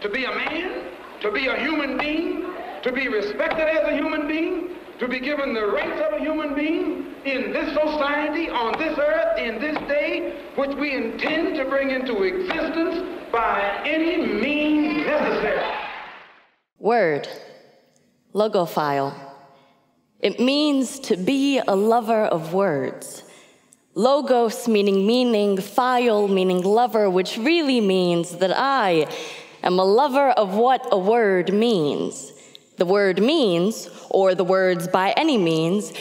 to be a man, to be a human being, to be respected as a human being, to be given the rights of a human being in this society, on this earth, in this day, which we intend to bring into existence by any means necessary. Word, logophile. It means to be a lover of words. Logos meaning meaning, phile meaning lover, which really means that I am a lover of what a word means. The word means, or the words by any means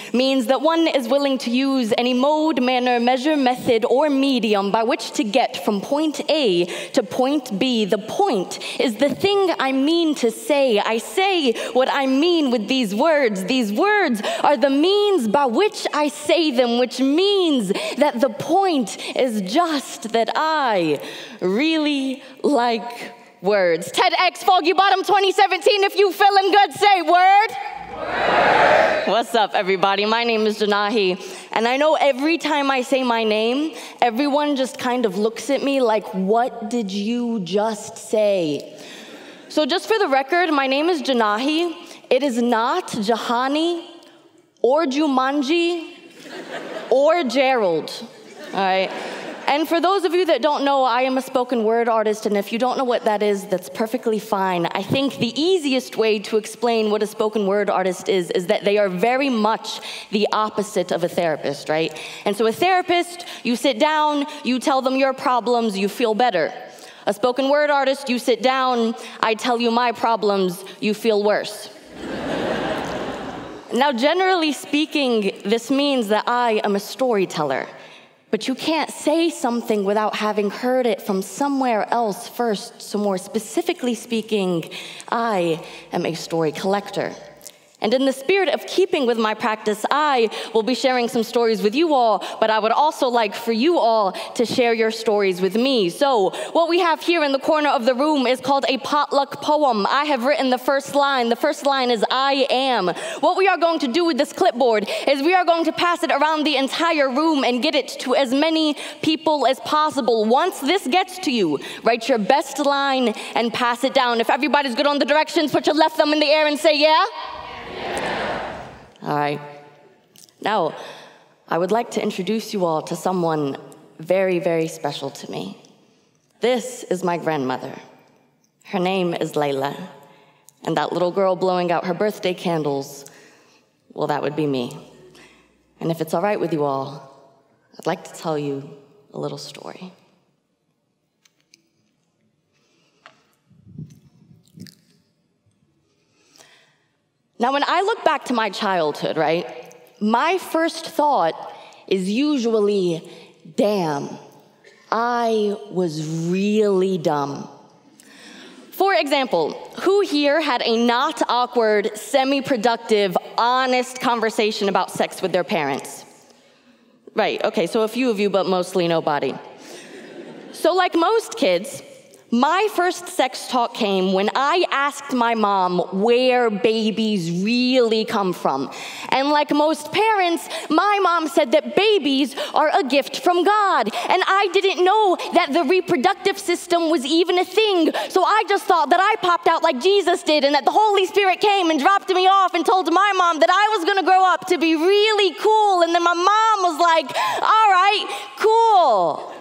that one is willing to use any mode, manner, measure, method, or medium by which to get from point A to point B. The point is the thing I mean to say. I say what I mean with these words. These words are the means by which I say them, which means that the point is just that I really like words. TEDxFoggyBottom 2017, if you feeling good, say word. Word. What's up, everybody? My name is Jinahie, and I know every time I say my name, everyone just kind of looks at me like, what did you just say? So just for the record, my name is Jinahie. It is not Jahani, or Jumanji, or Gerald, all right? And for those of you that don't know, I am a spoken word artist, and if you don't know what that is, that's perfectly fine. I think the easiest way to explain what a spoken word artist is that they are very much the opposite of a therapist, right? And so a therapist, you sit down, you tell them your problems, you feel better. A spoken word artist, you sit down, I tell you my problems, you feel worse. Now, generally speaking, this means that I am a storyteller. But you can't say something without having heard it from somewhere else first. So more specifically speaking, I am a story collector. And in the spirit of keeping with my practice, I will be sharing some stories with you all, but I would also like for you all to share your stories with me. So what we have here in the corner of the room is called a potluck poem. I have written the first line. The first line is I am. What we are going to do with this clipboard is we are going to pass it around the entire room and get it to as many people as possible. Once this gets to you, write your best line and pass it down. If everybody's good on the directions, put your left thumb in the air and say yeah. All right. Now, I would like to introduce you all to someone very, very special to me. This is my grandmother. Her name is Layla. And that little girl blowing out her birthday candles, well, that would be me. And if it's all right with you all, I'd like to tell you a little story. Now, when I look back to my childhood, right, my first thought is usually, damn, I was really dumb. For example, who here had a not awkward, semi-productive, honest conversation about sex with their parents? Right, okay, so a few of you, but mostly nobody. So like most kids, my first sex talk came when I asked my mom where babies really come from. And like most parents, my mom said that babies are a gift from God. And I didn't know that the reproductive system was even a thing. So I just thought that I popped out like Jesus did and that the Holy Spirit came and dropped me off and told my mom that I was going to grow up to be really cool. And then my mom was like, all right, cool.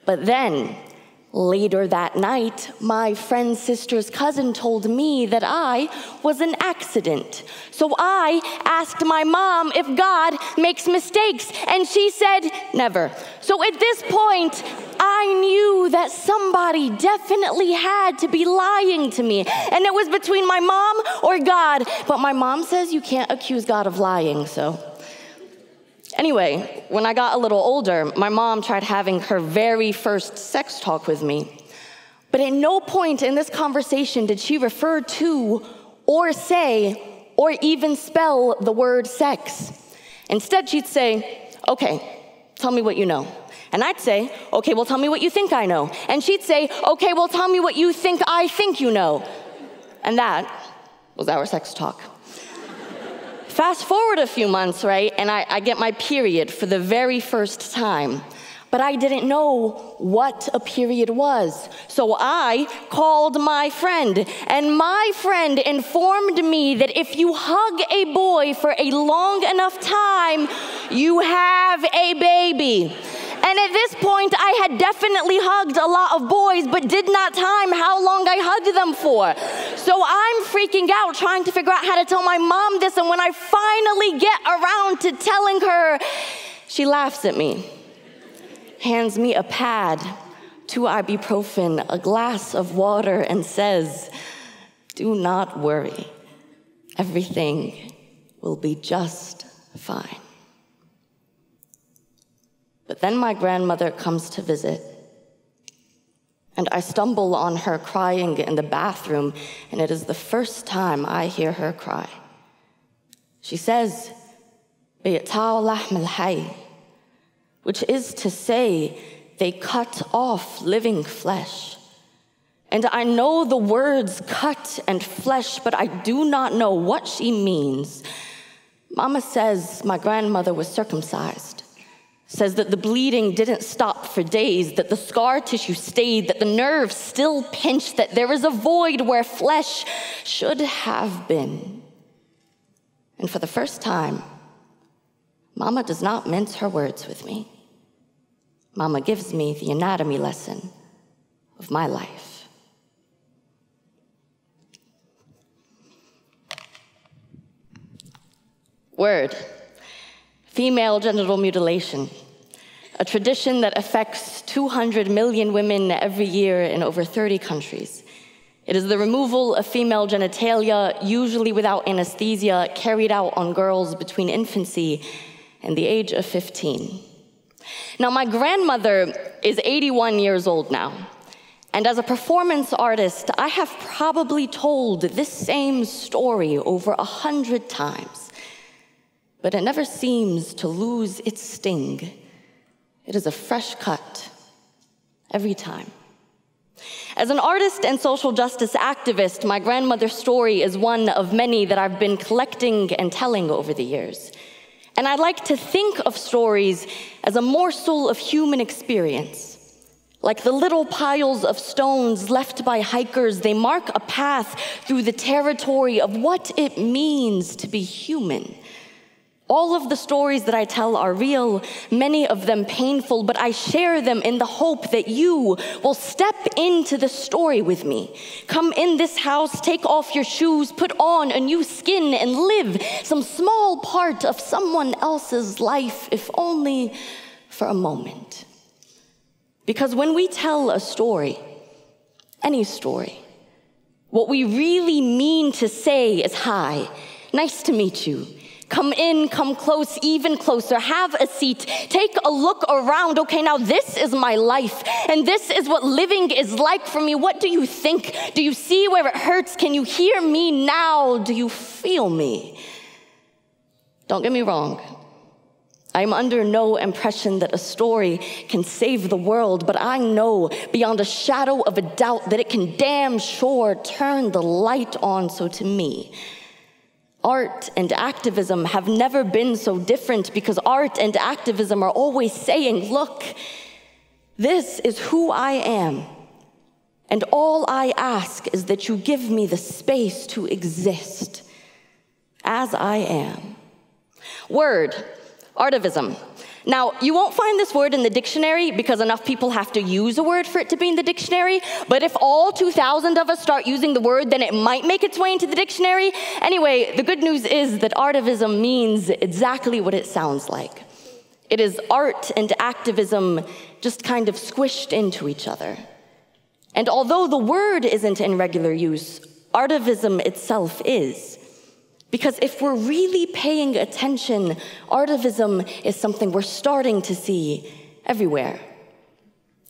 But then, later that night, my friend's sister's cousin told me that I was an accident. So I asked my mom if God makes mistakes, and she said, never. So at this point, I knew that somebody definitely had to be lying to me, and it was between my mom or God. But my mom says you can't accuse God of lying, so... Anyway, when I got a little older, my mom tried having her very first sex talk with me. But at no point in this conversation did she refer to, or say, or even spell the word sex. Instead, she'd say, okay, tell me what you know. And I'd say, okay, well, tell me what you think I know. And she'd say, okay, well, tell me what you think I think you know. And that was our sex talk. Fast forward a few months, right, and I get my period for the very first time. But I didn't know what a period was. So I called my friend, and my friend informed me that if you hug a boy for a long enough time, you have a baby. And at this point, I had definitely hugged a lot of boys, but did not time how long I hugged them for. So I'm freaking out, trying to figure out how to tell my mom this, and when I finally get around to telling her, she laughs at me, hands me a pad, 2 ibuprofen, a glass of water, and says, "Do not worry. Everything will be just fine." But then my grandmother comes to visit, and I stumble on her crying in the bathroom, and it is the first time I hear her cry. She says, "بيقطعوا لحم الحي," which is to say, they cut off living flesh. And I know the words cut and flesh, but I do not know what she means. Mama says my grandmother was circumcised, says that the bleeding didn't stop for days, that the scar tissue stayed, that the nerves still pinched, that there is a void where flesh should have been. And for the first time, Mama does not mince her words with me. Mama gives me the anatomy lesson of my life. Word. Female genital mutilation, a tradition that affects 200 million women every year in over 30 countries. It is the removal of female genitalia, usually without anesthesia, carried out on girls between infancy and the age of 15. Now, my grandmother is 81 years old now, and as a performance artist, I have probably told this same story over 100 times. But it never seems to lose its sting. It is a fresh cut every time. As an artist and social justice activist, my grandmother's story is one of many that I've been collecting and telling over the years. And I like to think of stories as a morsel of human experience. Like the little piles of stones left by hikers, they mark a path through the territory of what it means to be human. All of the stories that I tell are real, many of them painful, but I share them in the hope that you will step into the story with me. Come in this house, take off your shoes, put on a new skin, and live some small part of someone else's life, if only for a moment. Because when we tell a story, any story, what we really mean to say is, "Hi, nice to meet you. Come in, come close, even closer, have a seat, take a look around. Okay, now this is my life, and this is what living is like for me. What do you think? Do you see where it hurts? Can you hear me now? Do you feel me?" Don't get me wrong. I'm under no impression that a story can save the world, but I know beyond a shadow of a doubt that it can damn sure turn the light on. So to me, art and activism have never been so different, because art and activism are always saying, "Look, this is who I am, and all I ask is that you give me the space to exist as I am." Word, artivism. Now, you won't find this word in the dictionary because enough people have to use a word for it to be in the dictionary, but if all 2,000 of us start using the word, then it might make its way into the dictionary. Anyway, the good news is that artivism means exactly what it sounds like. It is art and activism just kind of squished into each other. And although the word isn't in regular use, artivism itself is. Because if we're really paying attention, artivism is something we're starting to see everywhere.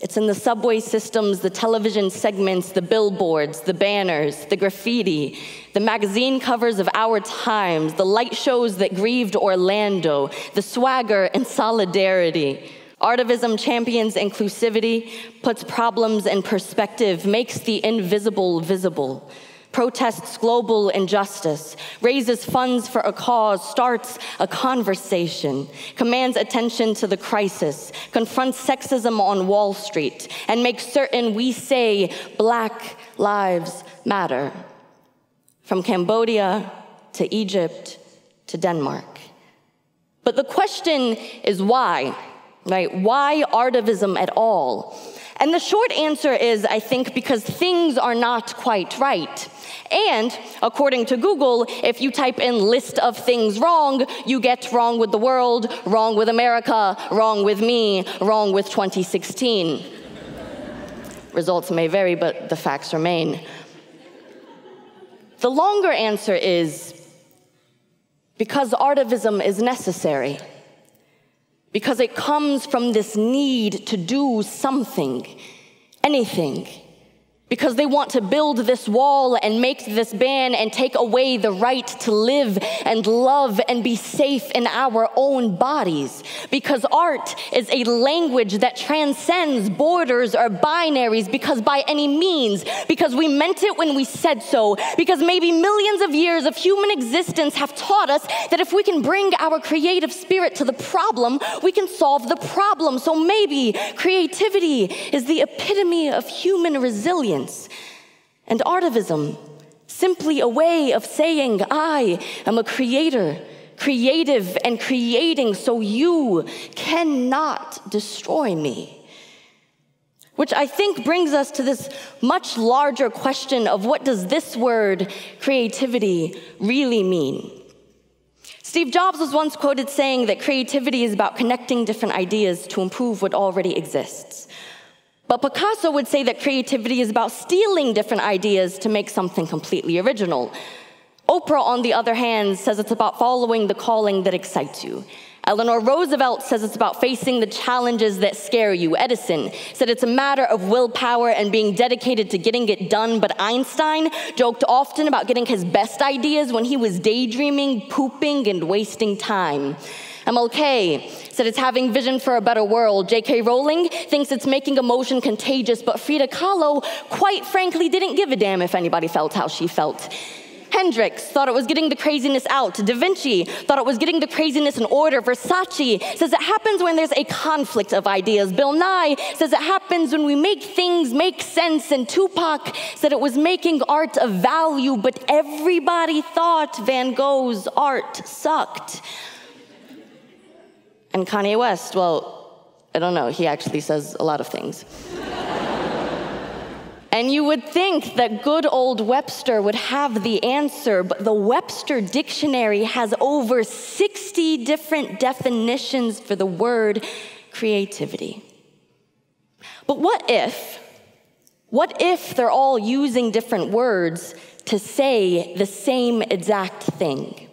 It's in the subway systems, the television segments, the billboards, the banners, the graffiti, the magazine covers of Our Times, the light shows that grieved Orlando, the swagger and solidarity. Artivism champions inclusivity, puts problems in perspective, makes the invisible visible, protests global injustice, raises funds for a cause, starts a conversation, commands attention to the crisis, confronts sexism on Wall Street, and makes certain we say Black Lives Matter. From Cambodia to Egypt to Denmark. But the question is why, right? Why artivism at all? And the short answer is, I think, because things are not quite right. And according to Google, if you type in list of things wrong, you get wrong with the world, wrong with America, wrong with me, wrong with 2016. Results may vary, but the facts remain. The longer answer is because artivism is necessary. Because it comes from this need to do something, anything. Because they want to build this wall and make this ban and take away the right to live and love and be safe in our own bodies. Because art is a language that transcends borders or binaries, because by any means, because we meant it when we said so, because maybe millions of years of human existence have taught us that if we can bring our creative spirit to the problem, we can solve the problem. So maybe creativity is the epitome of human resilience. And artivism, simply a way of saying, I am a creator, creative and creating, so you cannot destroy me. Which I think brings us to this much larger question of what does this word, creativity, really mean? Steve Jobs was once quoted saying that creativity is about connecting different ideas to improve what already exists. But Picasso would say that creativity is about stealing different ideas to make something completely original. Oprah, on the other hand, says it's about following the calling that excites you. Eleanor Roosevelt says it's about facing the challenges that scare you. Edison said it's a matter of willpower and being dedicated to getting it done. But Einstein joked often about getting his best ideas when he was daydreaming, pooping, and wasting time. MLK said it's having vision for a better world. J.K. Rowling thinks it's making emotion contagious, but Frida Kahlo, quite frankly, didn't give a damn if anybody felt how she felt. Hendrix thought it was getting the craziness out. Da Vinci thought it was getting the craziness in order. Versace says it happens when there's a conflict of ideas. Bill Nye says it happens when we make things make sense. And Tupac said it was making art of value, but everybody thought Van Gogh's art sucked. And Kanye West, well, I don't know, he actually says a lot of things. And you would think that good old Webster would have the answer, but the Webster Dictionary has over 60 different definitions for the word creativity. But what if they're all using different words to say the same exact thing?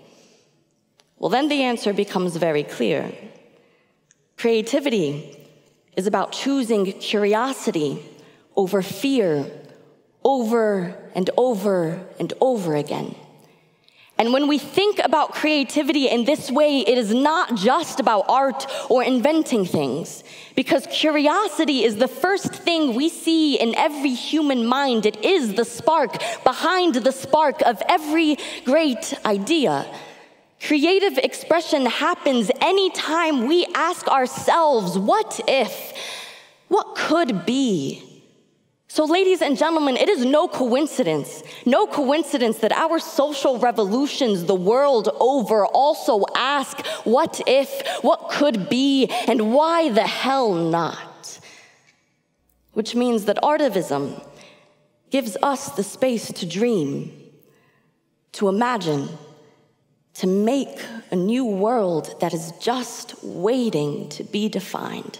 Well, then the answer becomes very clear. Creativity is about choosing curiosity over fear, over and over and over again. And when we think about creativity in this way, it is not just about art or inventing things, because curiosity is the first thing we see in every human mind. It is the spark behind the spark of every great idea. Creative expression happens anytime we ask ourselves, what if? What could be? So ladies and gentlemen, it is no coincidence that our social revolutions the world over also ask, what if, what could be, and why the hell not? Which means that artivism gives us the space to dream, to imagine, to make a new world that is just waiting to be defined.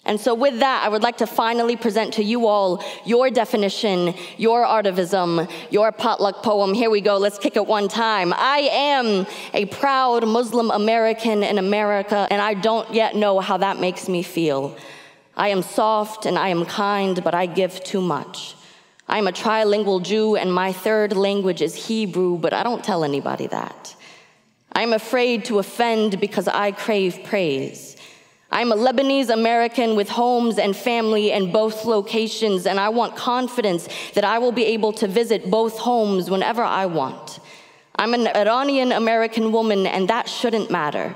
And so with that, I would like to finally present to you all your definition, your artivism, your potluck poem. Here we go, let's kick it one time. I am a proud Muslim American in America, and I don't yet know how that makes me feel. I am soft and I am kind, but I give too much. I am a trilingual Jew, and my third language is Hebrew, but I don't tell anybody that. I am afraid to offend because I crave praise. I'm a Lebanese American with homes and family in both locations, and I want confidence that I will be able to visit both homes whenever I want. I'm an Iranian American woman, and that shouldn't matter.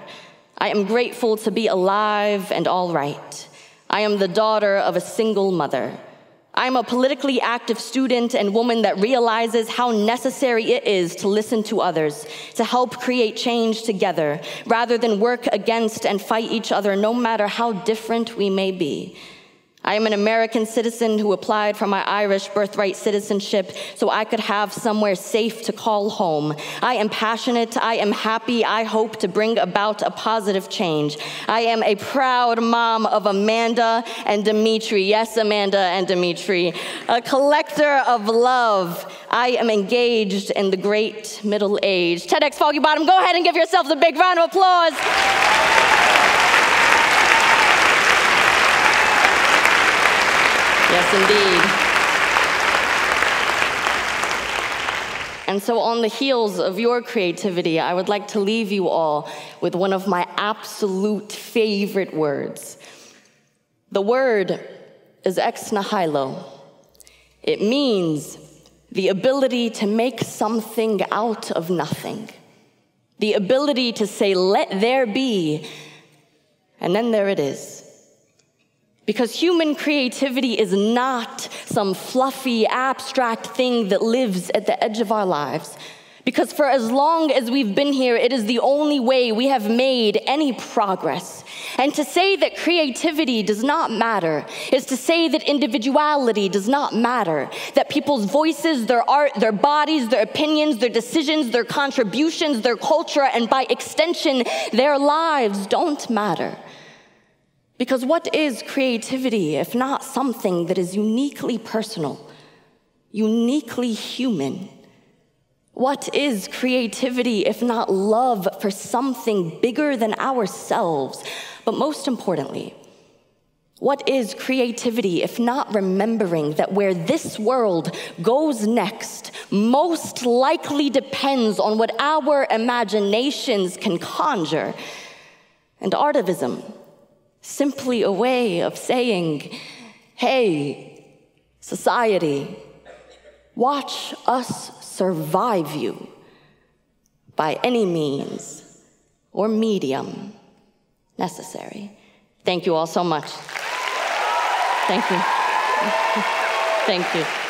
I am grateful to be alive and all right. I am the daughter of a single mother. I am a politically active student and woman that realizes how necessary it is to listen to others, to help create change together, rather than work against and fight each other, no matter how different we may be. I am an American citizen who applied for my Irish birthright citizenship so I could have somewhere safe to call home. I am passionate, I am happy, I hope to bring about a positive change. I am a proud mom of Amanda and Dimitri. Yes, Amanda and Dimitri. A collector of love. I am engaged in the great middle age. TEDxFoggyBottom, go ahead and give yourselves a big round of applause. Yes, indeed. And so on the heels of your creativity, I would like to leave you all with one of my absolute favorite words. The word is ex nihilo. It means the ability to make something out of nothing. The ability to say, let there be, and then there it is. Because human creativity is not some fluffy, abstract thing that lives at the edge of our lives. Because for as long as we've been here, it is the only way we have made any progress. And to say that creativity does not matter is to say that individuality does not matter, that people's voices, their art, their bodies, their opinions, their decisions, their contributions, their culture, and by extension, their lives don't matter. Because what is creativity if not something that is uniquely personal, uniquely human? What is creativity if not love for something bigger than ourselves? But most importantly, what is creativity if not remembering that where this world goes next most likely depends on what our imaginations can conjure? And artivism, simply a way of saying, hey, society, watch us survive you by any means or medium necessary. Thank you all so much. Thank you. Thank you.